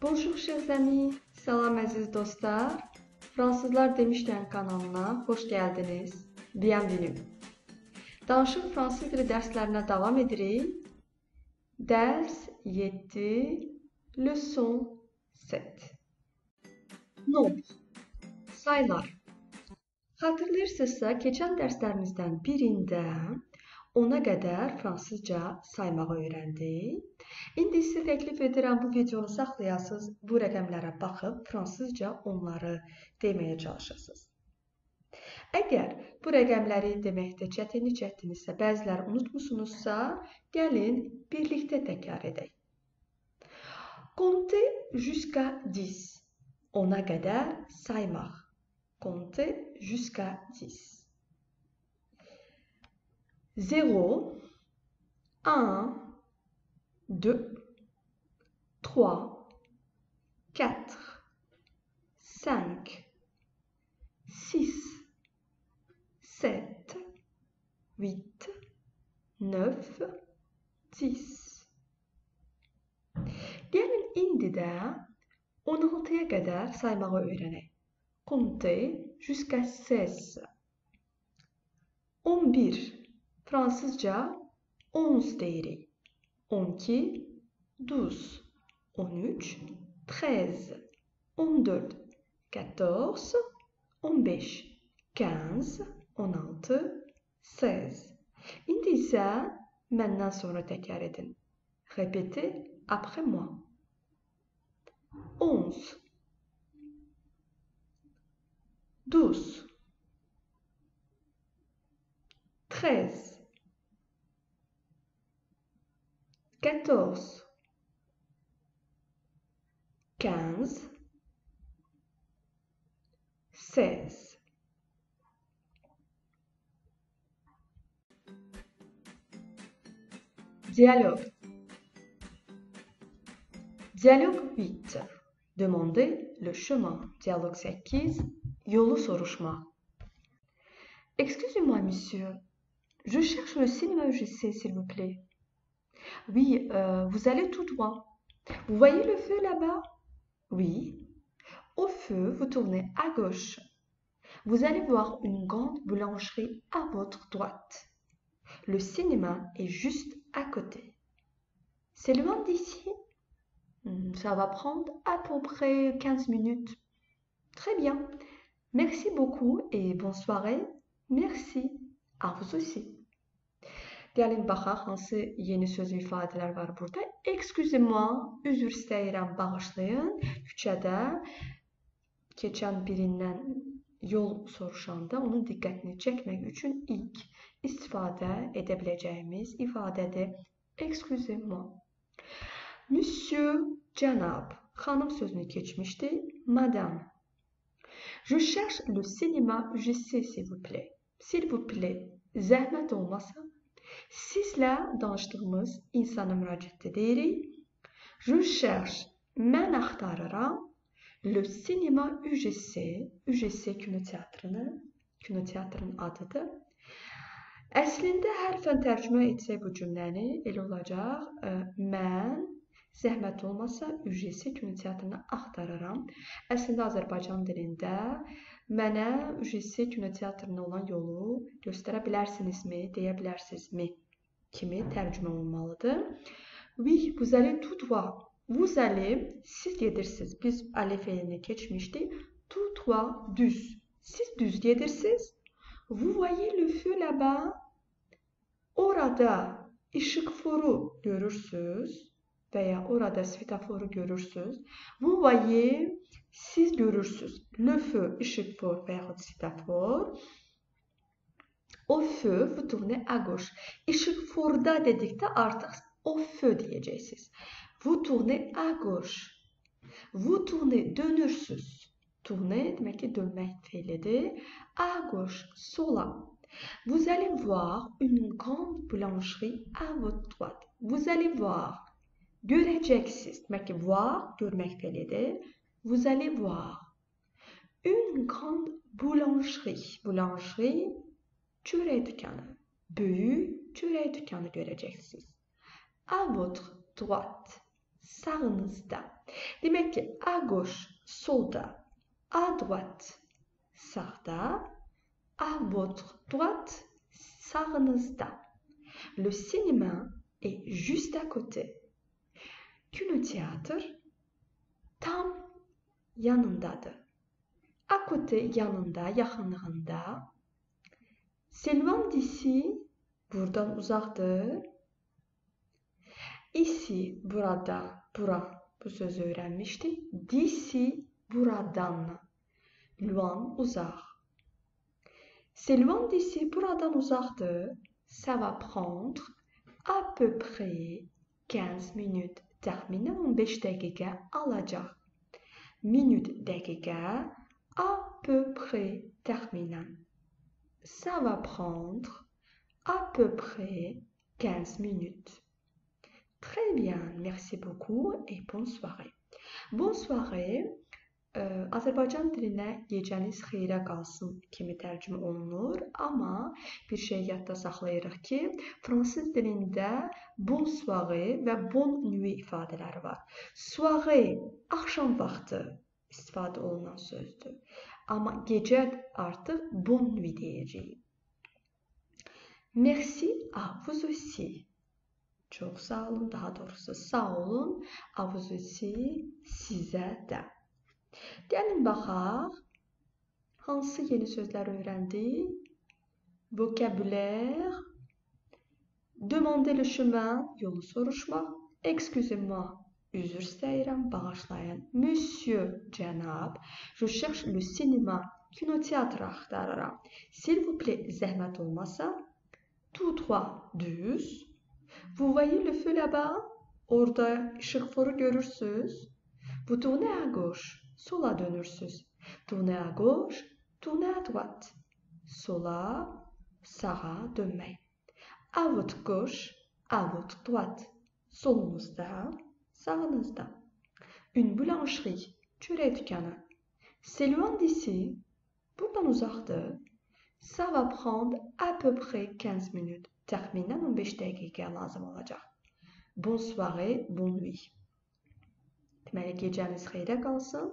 Bonjour chers amis, salam əziz dostlar. Fransızlar demişkən kanalına xoş gəldiniz. Bienvenue. Danışıq fransız dili dərslərinə davam edirik. Dərs 7, leçon 7. Nombre, sayılar. Xatırlayırsınızsa, keçən dərslərimizdən birində 10-a qədər fransızca saymağı öyrəndik. İndi sizə təklif edirəm bu videonu saxlayasınız, bu rəqəmlərə baxıb fransızca onları deməyə çalışasınız. Əgər bu rəqəmləri deməkdə çətinliksə, bəziləri unutmusunuzsa, gəlin birlikdə təkrar edək. Compter jusqu'à 10. 10-a qədər saymaq. Compter jusqu'à 10. 0, 1, 2, 3, 4, 5, 6, 7, 8, 9, 10. Gəlin indi də 16-ya qədər saymağı öyrənək. Compter jusqu'à 16. 11. Fransızca 11 deyirik. 12, 12, 13, 13, 14, 14, 15, 15, 16, 16. İndi isə məndən sonra təkrar edin. Répétez après moi. 11, 12, 13, 14, 15, 16. Dialogue. Dialogue 8. Demandez le chemin. Dialogue 8. Yolu soruşma. Excusez-moi, monsieur. Je cherche le cinéma UGC, s'il vous plaît. Oui, vous allez tout droit. Vous voyez le feu là-bas? Oui. Au feu, vous tournez à gauche. Vous allez voir une grande boulangerie à votre droite. Le cinéma est juste à côté. C'est loin d'ici? Ça va prendre à peu près 15 minutes. Très bien. Merci beaucoup et bonne soirée. Merci. À vous aussi. Gəlin baxaq, hansı yeni söz və ifadələr var burada. Excusez-moi, üzr istəyirəm, bağışlayın. Küçədə keçən birindən yol soruşanda onun diqqətini çəkmək üçün ilk istifadə edə biləcəyimiz ifadədir. Excusez-moi. Monsieur, cənab, xanım sözünü keçmişdi. Madame. Je cherche le cinéma UGC, s'il vous plaît. S'il vous plaît, zəhmət olmasa. Sizlə danışdığımız insana müraciətdə deyirik. Je cherche, mən axtarıram. Le cinéma UGC, UGC kinoteatrın adıdır. Əslində hərfən tərcümə etsək bu cümləni, elə olacaq. Mən, zəhmət olmasa, UGC kinoteatrını axtarıram. Əslində Azərbaycan dilində mənə UGC kinoteatrına olan yolu göstərə bilərsinizmi, deyə bilərsinizmi kimi tərcümə olmalıdır. Oui, vous allez tout droit. Vous allez, siz gedirsiniz. Biz alif elini keçmişdik. Tout droit, düz. Siz düz gedirsiniz. Vous voyez le feu là-bas. Orada işıkforu görürsünüz veya orada svetoforu görürsünüz. Vous voyez, siz görürsünüz. Le feu, işıkfor veya svetofor. Au feu, vous tournez à gauche. İşıkforda dedikdə artıq au feu deyəcəksiniz. Vous tournez à gauche. Vous tournez, dönürsünüz. Tourner demək ki, dönmək feilidir. À gauche, sola. Vous allez voir une grande boulangerie à votre droite. Vous allez voir. Görəcəksiniz. Demək ki, voir, görmək feilidir. Vous allez voir une grande boulangerie. Boulangerie, çörək dükanı. Böyük çörək dükanı görəcəksiniz. À votre droite. sağınızda. Demək ki, à gauche, solda, à droite, sağda, à votre droite, sağınızda. Le cinéma est juste à côté. Kinotiyatr tam yanındadır. À côté, yanında, yaxınlığında. C'est loin d'ici, buradan uzaqdır. Ici, burada, bura, bu sözü öyrənmişdik. D'ici, buradan. Loin, uzaq. C'est loin d'ici, buradan uzaqdır. Ça va prendre à peu près 15 minutes. Təxminən 15 dəqiqə alacaq. Minut, dəqiqə. À peu près, təxminən. Ça va prendre à peu près 15 minutes. Très bien, merci beaucoup et bonne soirée. Bonne soirée, Azərbaycan dilinə gecəniz xeyrə qalsın kimi tərcümə olunur, amma bir şey yadda saxlayırıq ki, fransız dilində bon soirée və bon nuit ifadələri var. Soirée, axşam vaxtı istifadə olunan sözdür. Amma gecə artıq bon nuit deyəcəyik. Merci à vous aussi. Çox sağ olun, daha doğrusu sağ olun. À vous aussi, sizə də. Gəlin baxaq, hansı yeni sözlər öyrəndik? Vocabulaire, demander le chemin, yolu soruşmaq, excusez-moi, üzr istəyirəm, bağışlayın. Monsieur, cənab, je cherche le cinéma, kinotiyatr axtarıram. S'il vous plaît, zəhmət olmasa, tout droit, düz. Vous voyez le feu là-bas? Orada işıqforu görürsünüz. Vous tournez à gauche, sola dönürsünüz. Tournez à gauche, tournez à droite. Sola, sağa dönmək. À votre gauche, à votre droite. Solunuzda, sağınızda. Une boulangerie, çörək dükanı. C'est loin d'ici, buradan uzaqdır. Ça va prendre à peu près 15 minutes. Təxminən 15 dəqiqə lazım olacaq. Bonne soirée, bonne nuit. Deməli, gecəniz xeyrə qalsın.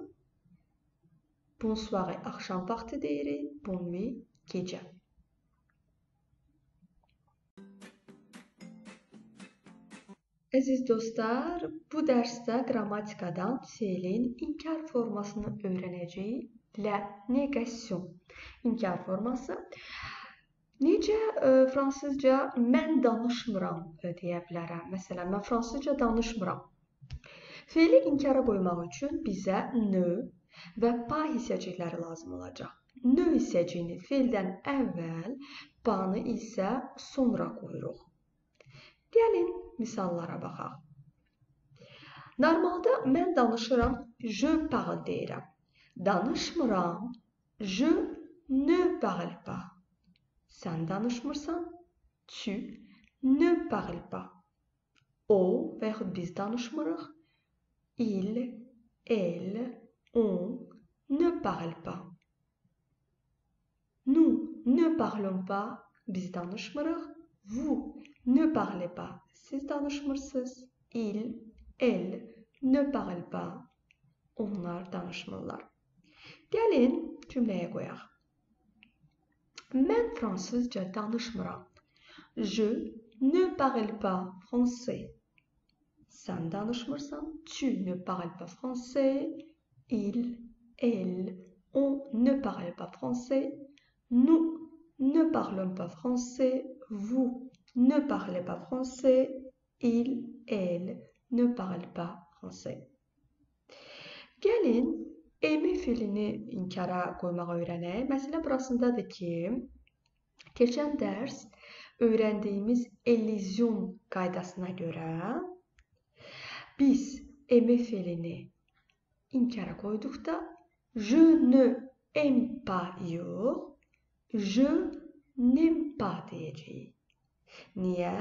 Bonne soirée, axşam vaxtı deyirik. Bonne nuit, gecə. Əziz dostlar, bu dərsdə qrammatikadan feilin inkar formasını öyrənəcəyik. La négation, inkar forması. Necə fransızca mən danışmıram deyə bilərəm. Məsələn, mən fransızca danışmıram. Feili inkara qoymaq üçün bizə ne və pas hissəcikləri lazım olacaq. Ne hissəciyini feildən əvvəl, pas-nı isə sonra qoyuruq. Gəlin misallara baxaq. Normalda mən danışıram, je parle deyirəm. Danışmıram, je ne parle pas. Sən danışmırsan, tu ne parles pas. O və yaxud biz danışmırıq. Il, elle, on ne parle pas. Nous ne parlons pas. Biz danışmırıq. Vous ne parlez pas. Siz danışmırsınız. Il, elle ne parle pas. Onlar danışmırlar. Gəlin cümləyə qoyaq. Mən fransızca danışmıram. Je ne parle pas français. Sən danışmırsan. Tu ne parles pas français. Il, elle, on ne parle pas français. Nous ne parlons pas français. Vous ne parlez pas français. Il, elle ne parle pas français. Gəlin emi fiilini inkara qoymağı öyrənək. Məsələ burasındadır ki, keçən dərs öyrəndiyimiz ellüzyon qaydasına görə biz emi fiilini inkara qoyduqda je ne aime pas yox, je n'aime pas deyəcəyik. Niyə?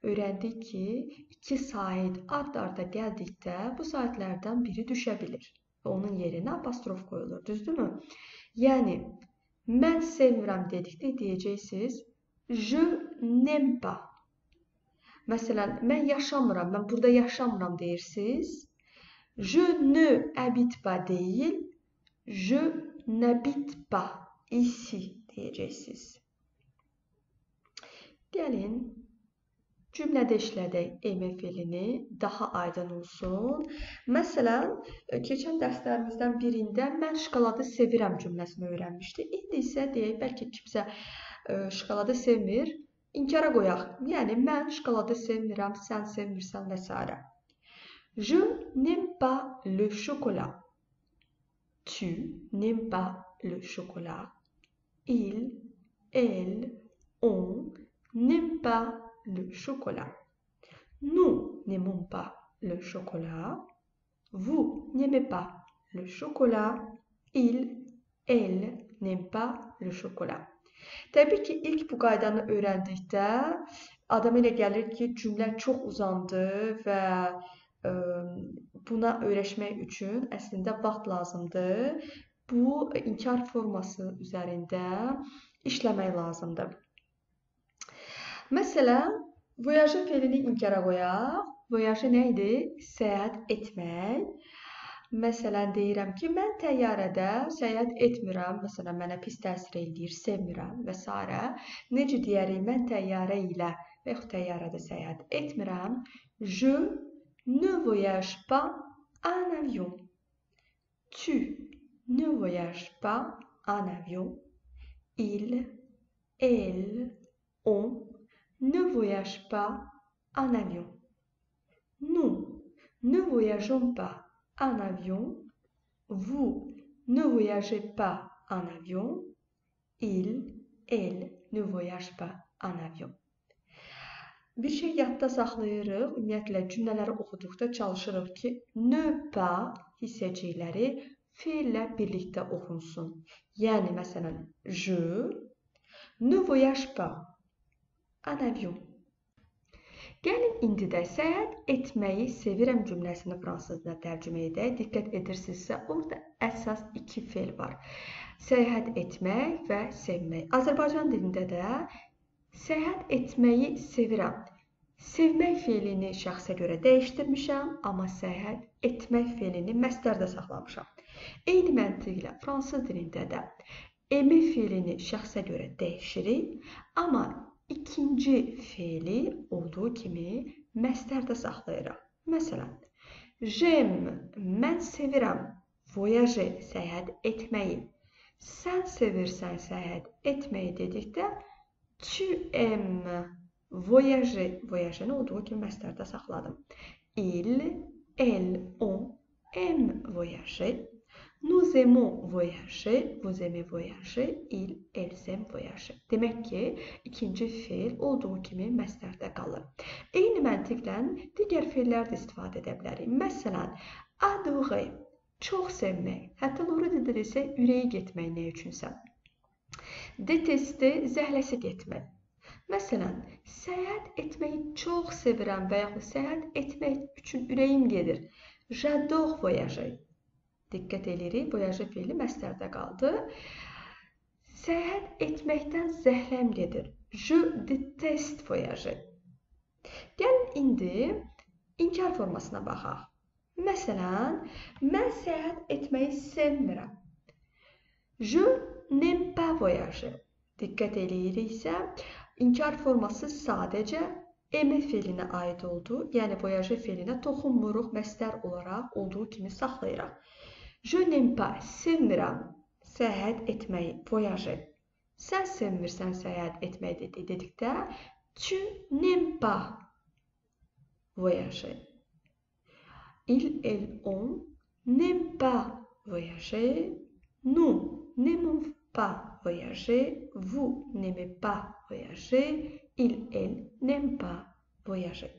Öyrəndik ki, iki sait ard-arda gəldikdə bu saitlərdən biri düşə bilir. Onun yerinə apostrof qoyulur, düzdürmü? Yəni, mən sevmirəm dedikdə deyəcəksiniz, je n'aime pas. Məsələn, mən yaşamıram, mən burada yaşamıram deyirsiniz. Je ne habite pas deyil, je n'habite pas ici deyəcəksiniz. Gəlin cümlədə işlədək eme fiilini daha aydın olsun. Məsələn, keçən dərslərimizdən birində mən şokoladı sevirəm cümləsini öyrənmişdik. İndi isə deyək, bəlkə kimsə şokoladı sevmir, inkara qoyaq. Yəni, mən şokoladı sevmirəm, sən sevmirsən və s. Je n'aime pas le chocolat. Tu n'aimes pas le chocolat. Il, elle, on n'aime pas le chocolat. Nous n'aimons pas le chocolat. Vous n'aimez pas le chocolat. Il, elle n'aime pas le chocolat. Təbii ki, ilk bu qaydanı öyrəndikdə adam elə gəlir ki, cümlə çox uzandı və buna öyrəşmək üçün əslində vaxt lazımdır. Bu inkar forması üzərində işləmək lazımdır. Məsələn, voyager fiilini inkara qoyaq. Voyager nə idi? Səyahət etmək. Məsələn, deyirəm ki, mən təyyarədə səyahət etmirəm. Məsələn, mənə pis təsir eləyir, sevmirəm və s. Necə deyərik? Mən təyyarə ilə və yaxud təyyarədə səyahət etmirəm. Je ne voyage pas en avion. Tu ne voyages pas en avion. Il, elle, on ne voyage pas en avion. Nous ne voyageons pas en avion. Vous ne voyagez pas en avion. Il, elle ne voyage pas en avion. Bir şey yadda saxlayırıq. Ümumiyyətlə, cümlələri oxuduqda çalışırıq ki, ne pas hissəcikləri feillə birlikdə oxunsun. Yəni, məsələn, je ne voyage pas en avion. Gəlin, indi də səyahət etməyi sevirəm cümləsini fransızca tərcümə edək. Diqqət edirsinizsə, orada əsas iki feil var. Səyahət etmək və sevmək. Azərbaycan dilində də səyahət etməyi sevirəm. Sevmək feilini şəxsə görə dəyişdirmişəm, amma səyahət etmək feilini məsdərdə saxlamışam. Eyni məntiqlə fransız dilində də eme feilini şəxsə görə dəyişirik, amma ikinci feili olduğu kimi məsdərdə saxlayırıq. Məsələn, j'aime, mən sevirəm, voyager, səyahət etməyi. Sən sevirsən səyahət etməyi dedikdə, tu aimes voyager, voyager olduğu kimi məsdərdə saxladım. Il, elle, on aime voyager. Nous aimons voyager, vous aimez voyager, il, elles aiment voyager. Demək ki, ikinci feil olduğu kimi məsdərdə qalır. Eyni məntiqlə digər feillər də istifadə edə bilərik. Məsələn, adorer, çox sevmək, hətta doğru dildə desək, ürəyi getmək nə üçünsə. Detester, zəhləsi getmək. Məsələn, səyahət etməyi çox sevirəm və yaxud səyahət etmək üçün ürəyim gedir. J'adore voyager. Diqqət edirik, voyager feili məsdərdə qaldı. Səyahət etməkdən zəhləm gedir. Je déteste voyager. Gəlin, indi inkar formasına baxaq. Məsələn, mən səyahət etməyi sevmirəm. Je n'aime pas voyager. Diqqət ediriksə, inkar forması sadəcə eme feilinə aid oldu. Yəni, voyager feilinə toxunmuruq, məsdər olaraq olduğu kimi saxlayırıq. Je n'aime pas, sevmirəm, səyahət etməyi, voyager. Sən sevmirsən səyahət etməyi dedikdə, tu n'aimes pas voyager. Il, elle, on n'aime pas voyager. Nous n'aimons pas voyager. Vous n'aimez pas voyager. Il, elle n'aime pas voyager.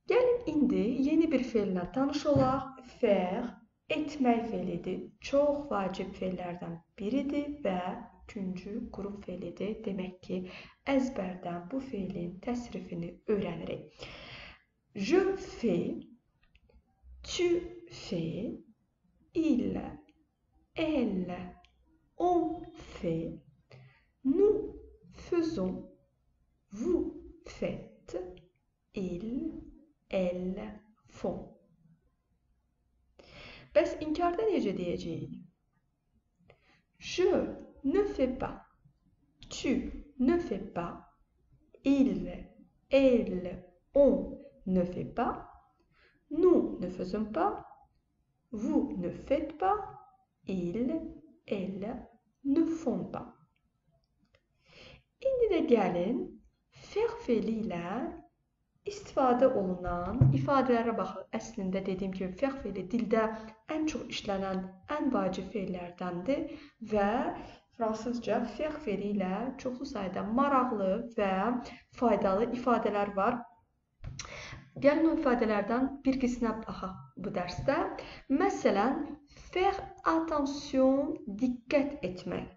Gəlin, indi yeni bir feillə tanış olaq. Faire, etmək feilidir. Çox vacib feillərdən biridir və üçüncü qrup feilidir. Demək ki, əzbərdən bu feilin təsrifini öyrənirik. Je fais, tu fais, il, elle, on fait, nous faisons, vous faites. ne fait pas. Tu ne fais pas. Il, elle, on ne fait pas. Nous ne faisons pas. Vous ne faites pas. Ils, elles ne font pas. İndi də gəlin fəxfelilə istifadə olunan ifadələrə baxın. Əslində dediyim kimi fəxfeli dildə ən çox işlənən ən vacib feillərdəndir və fransızca fəxfeli ilə çoxlu sayda maraqlı və faydalı ifadələr var. Gəlin o ifadələrdən bir qisminə baxaq bu dərsdə. Məsələn, faire attention, diqqət etmək.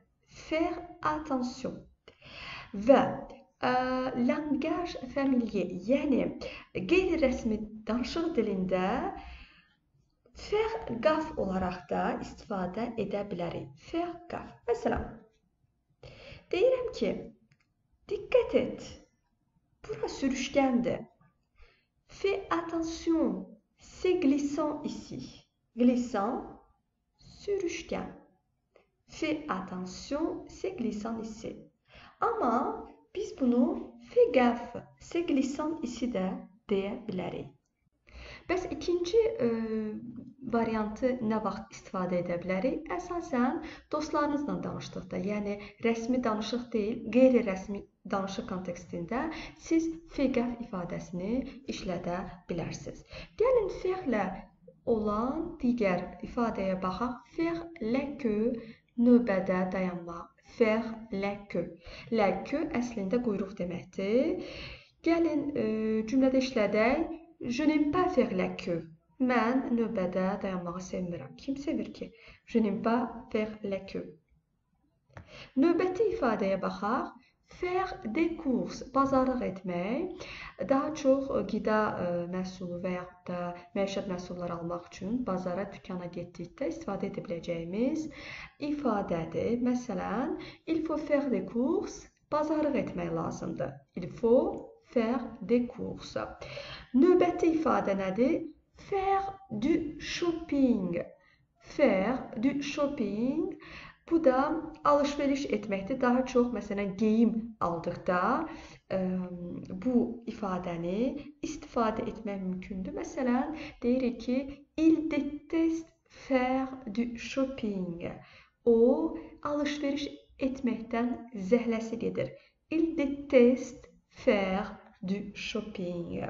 Faire attention. Və langaj familier, yəni qeyri-rəsmi danışıq dilində faire gaffe olaraq da istifadə edə bilərik. Faire gaffe. Məsələn, deyirəm ki, diqqət et, bura sürüşkəndir. Fais attention, c'est glissant ici. Glissant, sürüşkən. Fais attention, c'est glissant ici. Amma biz bunu fais gaffe, c'est glissant ici də deyə bilərik. Bəs ikinci variantı nə vaxt istifadə edə bilərik? Əsasən dostlarınızla danışdıqda, yəni rəsmi danışıq deyil, qeyri-rəsmi danışıq kontekstində siz fais gaffe ifadəsini işlədə bilərsiniz. Gəlin faire-lə olan digər ifadəyə baxaq. Faire la queue, növbədə dayanmaq. Faire la queue. La queue əslində quyruq deməkdir. Gəlin cümlədə işlədək. Je n'aime pas faire la queue. Mən növbədə dayanmağı sevmirəm. Kim sevir ki? Je n'aime pas faire la queue. Növbəti ifadəyə baxaq. Faire des courses, bazarlıq etmək, daha çox qida məhsulu və yaxud da məişət məhsulları almaq üçün bazara, dükana getdikdə istifadə edə biləcəyimiz ifadədir. Məsələn, il faut faire des courses, bazarlıq etmək lazımdır. Il faut faire des courses. Növbəti ifadə nədir? Faire du shopping. Faire du shopping. Bu da alış-veriş etməkdir. Daha çox, məsələn, geyim aldıqda bu ifadəni istifadə etmək mümkündür. Məsələn, deyirik ki, il déteste faire du shopping. O, alış-veriş etməkdən zəhləsi gedir. Il déteste faire du shopping.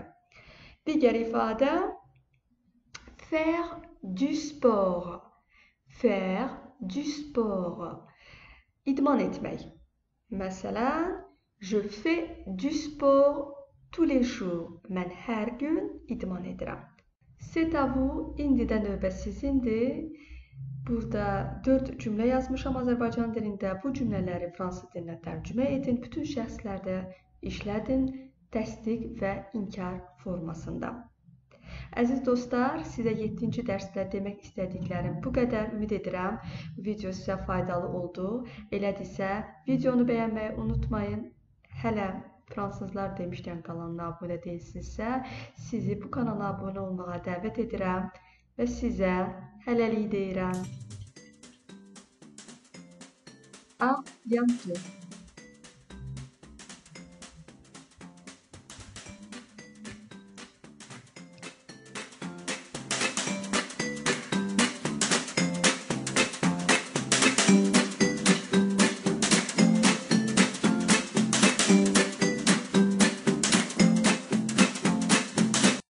Digər ifadə, faire du sport. Faire du sport. İdman etmək. Məsələn, je fais du sport tous les jours. Mən hər gün idman edirəm. C'est à vous. İndi də növbə sizindir. Burada 4 cümlə yazmışam Azərbaycan dilində. Bu cümlələri fransız dilinə tərcümə edin. Bütün şəxslərdə işlədin. Təsdiq və inkar formasında. Əziz dostlar, sizə 7-ci dərsdə demək istədiklərim bu qədər. Ümid edirəm, video sizə faydalı oldu. Elədirsə, videonu bəyənməyi unutmayın. Hələ fransızlar demişkən kanalına abunə deyilsinizsə, sizi bu kanala abunə olmağa dəvət edirəm və sizə hələlik deyirəm. À bientôt.